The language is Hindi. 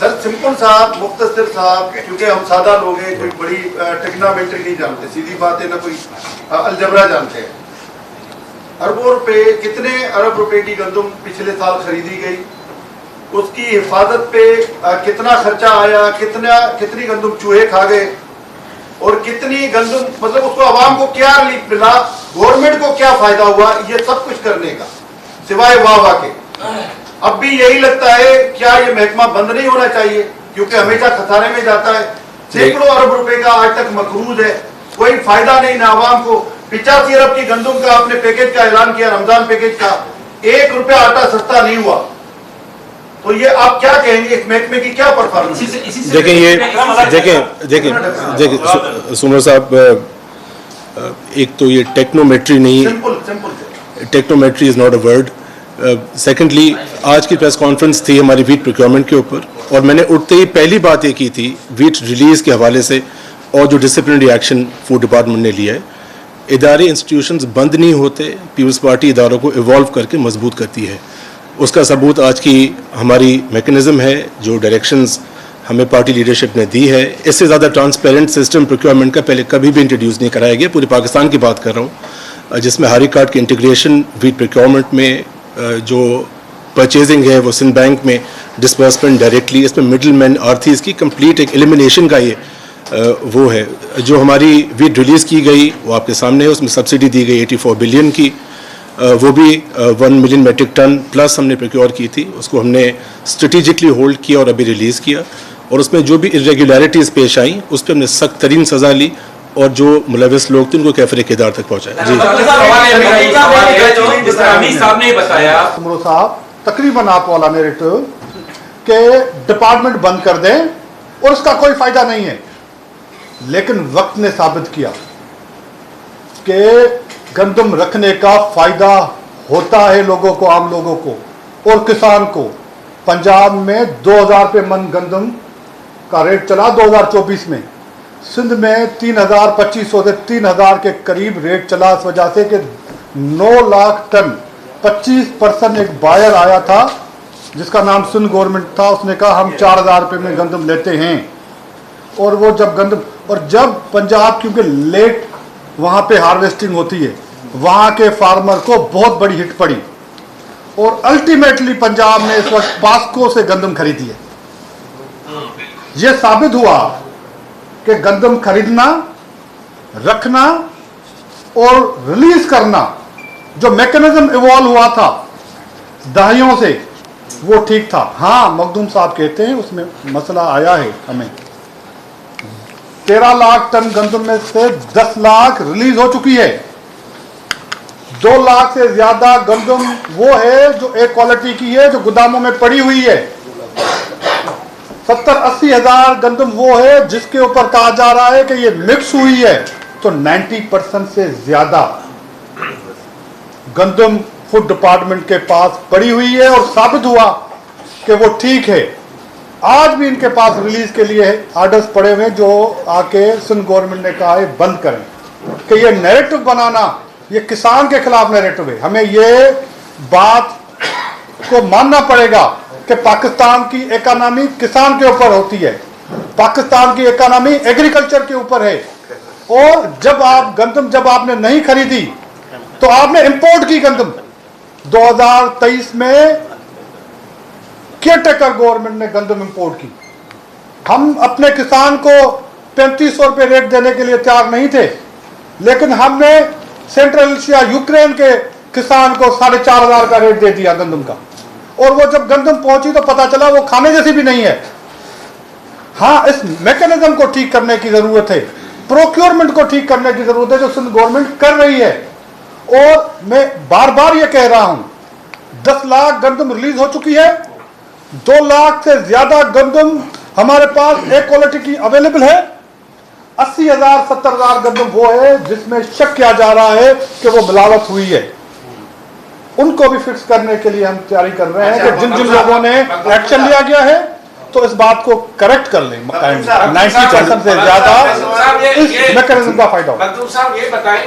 सर सिंपल साहब, मुख्तसर साहब, क्योंकि हम सादा लोग हैं, कोई बड़ी टेक्नोमेट्री नहीं जानते, सीधी बात है ना, कोई अलजबरा जानते हैं। अरबों रुपए, कितने अरब रुपए की गंदम पिछले साल खरीदी गई, उसकी हिफाजत पे कितना खर्चा आया, कितनी गंदम चूहे खा गए, और कितनी गंदम, मतलब उसको आवाम को क्या रिलीफ मिला, गवर्नमेंट को क्या फायदा हुआ, ये सब कुछ करने का सिवाय वाह के। अब भी यही लगता है, क्या ये महकमा बंद नहीं होना चाहिए, क्योंकि हमेशा खसारे में जाता है। सैकड़ों अरब रुपए का आज तक मकरूज है, कोई फायदा नहीं ना आवाम को। 85 अरब की गंदम का आपने पैकेज का ऐलान किया, रमजान पैकेज का, 1 रुपया आटा सस्ता नहीं हुआ। तो ये आप क्या कहेंगे, इस महकमे की क्या परफॉर्मेंस? देखिए ये देखिए सुमर साहब, एक तो ये टेक्नोमेट्री नहीं, simple टेक्नोमेट्री is not a word. Secondly, आज की प्रेस कॉन्फ्रेंस थी हमारी वीट प्रोक्योरमेंट के ऊपर, और मैंने उठते ही पहली बात ये की थी वीट रिलीज के हवाले से, और जो डिसिप्लिनरी एक्शन फूड डिपार्टमेंट ने लिया है। इदारे इंस्टीट्यूशंस बंद नहीं होते, पीपल्स पार्टी इदारों को इवॉल्व करके मजबूत करती है। उसका सबूत आज की हमारी मैकेनिज्म है, जो डायरेक्शंस हमें पार्टी लीडरशिप ने दी है। इससे ज़्यादा ट्रांसपेरेंट सिस्टम प्रोक्योरमेंट का पहले कभी भी इंट्रोड्यूस नहीं कराया गया। पूरे पाकिस्तान की बात कर रहा हूँ, जिसमें हारी कार्ड की इंटीग्रेशन, वीट प्रोक्योरमेंट में जो परचेजिंग है वो सिंध बैंक में, डिस्बर्समेंट डायरेक्टली, इसमें मिडल मैन आर्थीज की कंप्लीट एक एलिमिनेशन का ये वो है। जो हमारी वीट रिलीज़ की गई वो आपके सामने है, उसमें सब्सिडी दी गई 84 बिलियन की, वो भी 1 मिलियन मेट्रिक टन प्लस हमने प्रोक्योर की थी। उसको हमने स्ट्रेटिजिकली होल्ड किया और अभी रिलीज़ किया, और उसमें जो भी इरेगुलरिटीज़ पेश आई उस पर हमने सख्त तरीन सज़ा ली, और जो मुलविस लोग थे उनको कैफरे किरदार तक पहुँचाया। जी साहब, तकरीबन आप वाला नैरेटिव के डिपार्टमेंट बंद कर दें और उसका कोई फायदा नहीं है, लेकिन वक्त ने साबित किया कि गंदम रखने का फायदा होता है लोगों को, आम लोगों को और किसान को। पंजाब में 2000 रुपये मन गंदम का रेट चला 2024 में, सिंध में 3200 से 3000 के करीब रेट चला, इस वजह से कि 9 लाख टन 25% एक बायर आया था जिसका नाम सिंध गवर्नमेंट था, उसने कहा हम 4000 रुपये में गंदम लेते हैं। और वो जब गंदम, और जब पंजाब क्योंकि लेट वहाँ पे हार्वेस्टिंग होती है, वहाँ के फार्मर को बहुत बड़ी हिट पड़ी, और अल्टीमेटली पंजाब ने इस वक्त पास्को से गंदम खरीदी है। ये साबित हुआ कि गंदम खरीदना, रखना और रिलीज करना, जो मैकेनिज्म इवॉल्व हुआ था दहाइयों से, वो ठीक था। हाँ, मखदूम साहब कहते हैं उसमें मसला आया है हमें। 13 लाख टन गंदम में से 10 लाख रिलीज हो चुकी है। 2 लाख से ज्यादा गंदम वो है जो एक क्वालिटी की है, जो गोदामों में पड़ी हुई है। 70-80 हजार गंदम वो है जिसके ऊपर कहा जा रहा है कि ये मिक्स हुई है। तो 90% से ज्यादा गंदम फूड डिपार्टमेंट के पास पड़ी हुई है, और साबित हुआ कि वो ठीक है। आज भी इनके पास रिलीज के लिए आर्डर्स पड़े हुए जो आके सिंध गवर्नमेंट ने कहा है बंद करें। कि ये नैरेटिव बनाना, ये किसान के खिलाफ नैरेटिव है। हमें ये बात को मानना पड़ेगा कि पाकिस्तान की इकोनॉमी किसान के ऊपर होती है, पाकिस्तान की इकोनॉमी एग्रीकल्चर के ऊपर है। और जब आप गंदम, जब आपने नहीं खरीदी तो आपने इंपोर्ट की गंदम। 2023 में केयरटेकर गवर्नमेंट ने गंदम इंपोर्ट की। हम अपने किसान को 3500 रुपये रेट देने के लिए तैयार नहीं थे, लेकिन हमने सेंट्रल एशिया यूक्रेन के किसान को 4500 का रेट दे दिया गंदम का। और वो जब गंदम पहुंची तो पता चला वो खाने जैसी भी नहीं है। हाँ, इस मैकेनिज्म को ठीक करने की जरूरत है, प्रोक्योरमेंट को ठीक करने की जरूरत है, जो सिंध गवर्नमेंट कर रही है। और मैं बार बार ये कह रहा हूं, 10 लाख गंदम रिलीज हो चुकी है, 2 लाख से ज्यादा गंदम हमारे पास एक क्वालिटी की अवेलेबल है। 80,000 70,000 गंदम वो है जिसमें शक किया जा रहा है कि वो मिलावट हुई है। उनको भी फिक्स करने के लिए हम तैयारी कर रहे हैं कि जिन जिन लोगों ने एक्शन लिया गया है तो इस बात को करेक्ट कर लें। 90% से ज्यादा इस मैकेनिज्म का फायदा हो। मखदूम साहब ये बताएं